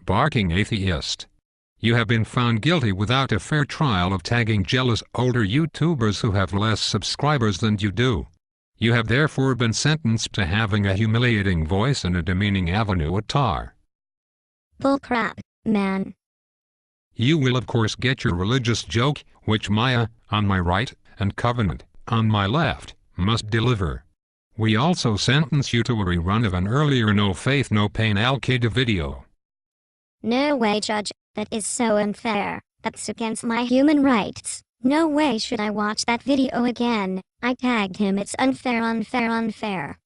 Barking Atheist. You have been found guilty without a fair trial of tagging jealous older YouTubers who have less subscribers than you do. You have therefore been sentenced to having a humiliating voice and a demeaning avenue at tar. Bullcrap, man. You will of course get your religious joke, which Maya, on my right, and Covenant, on my left, must deliver. We also sentence you to a rerun of an earlier No Faith No Pain Al-Qaeda video. No way, Judge, that is so unfair. That's against my human rights. No way should I watch that video again. I tagged him. It's unfair, unfair, unfair.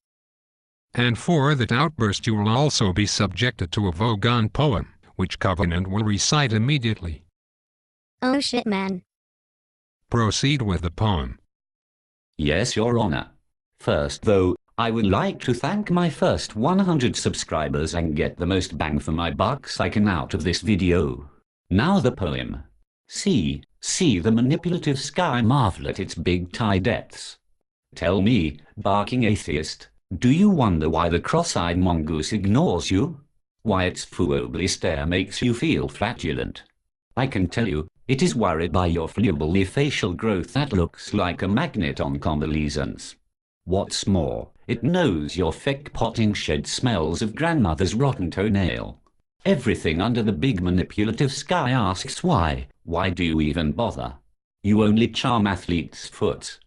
And for that outburst you will also be subjected to a Vogon poem, which Covenant will recite immediately. Oh shit, man. Proceed with the poem. Yes, Your Honor. First though, I would like to thank my first 100 subscribers and get the most bang for my bucks I can out of this video. Now the poem. See the manipulative sky marvel at its big tie depths. Tell me, Barking Atheist, do you wonder why the cross-eyed mongoose ignores you? Why its foolly stare makes you feel flatulent? I can tell you, it is worried by your flubbly facial growth that looks like a magnet on convalescence. What's more, it knows your fake potting shed smells of grandmother's rotten toenail. Everything under the big manipulative sky asks why do you even bother? You only charm athlete's foot.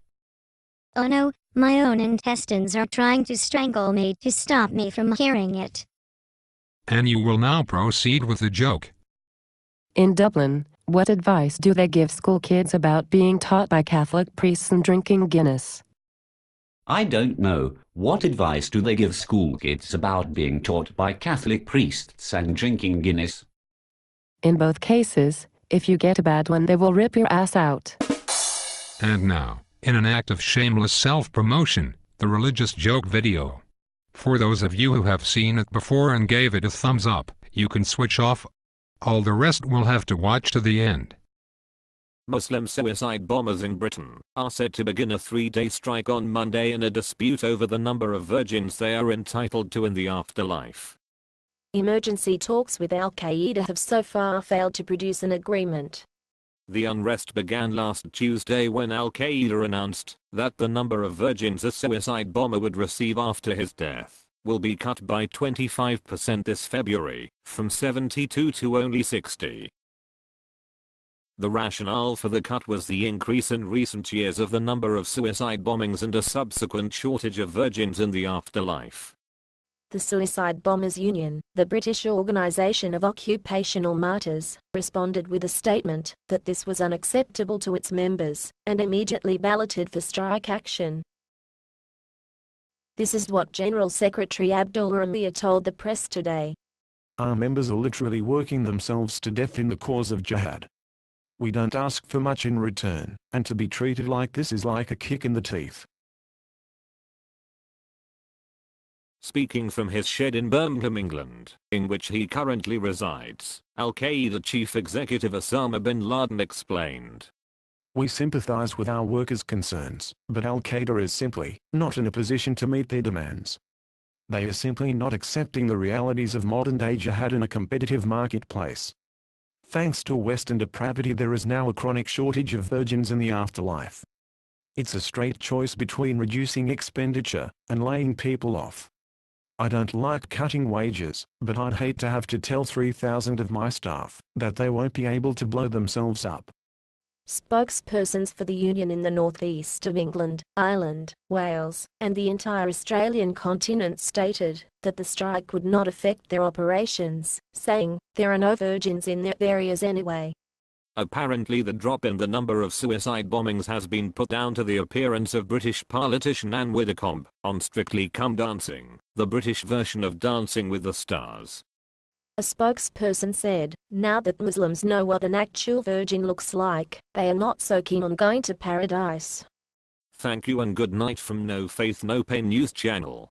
Oh no, my own intestines are trying to strangle me to stop me from hearing it. And you will now proceed with the joke. In Dublin, what advice do they give school kids about being taught by Catholic priests and drinking Guinness? I don't know. What advice do they give school kids about being taught by Catholic priests and drinking Guinness? In both cases, if you get a bad one, they will rip your ass out. And now, in an act of shameless self-promotion, the religious joke video. For those of you who have seen it before and gave it a thumbs up, you can switch off. All the rest will have to watch to the end. Muslim suicide bombers in Britain are said to begin a 3-day strike on Monday in a dispute over the number of virgins they are entitled to in the afterlife. Emergency talks with Al-Qaeda have so far failed to produce an agreement. The unrest began last Tuesday when Al-Qaeda announced that the number of virgins a suicide bomber would receive after his death will be cut by 25% this February, from 72 to only 60. The rationale for the cut was the increase in recent years of the number of suicide bombings and a subsequent shortage of virgins in the afterlife. The Suicide Bombers Union, the British Organisation of Occupational Martyrs, responded with a statement that this was unacceptable to its members, and immediately balloted for strike action. This is what General Secretary Abdullah Amir told the press today. Our members are literally working themselves to death in the cause of jihad. We don't ask for much in return, and to be treated like this is like a kick in the teeth. Speaking from his shed in Birmingham, England, in which he currently resides, Al-Qaeda chief executive Osama bin Laden explained. We sympathize with our workers' concerns, but Al-Qaeda is simply not in a position to meet their demands. They are simply not accepting the realities of modern-day jihad in a competitive marketplace. Thanks to Western depravity, there is now a chronic shortage of virgins in the afterlife. It's a straight choice between reducing expenditure and laying people off. I don't like cutting wages, but I'd hate to have to tell 3,000 of my staff that they won't be able to blow themselves up. Spokespersons for the union in the northeast of England, Ireland, Wales, and the entire Australian continent stated that the strike would not affect their operations, saying, "There are no virgins in their areas anyway." Apparently the drop in the number of suicide bombings has been put down to the appearance of British politician Anne Widdecombe on Strictly Come Dancing, the British version of Dancing with the Stars. A spokesperson said, now that Muslims know what an actual virgin looks like, they are not so keen on going to paradise. Thank you and good night from No Faith No Pain News Channel.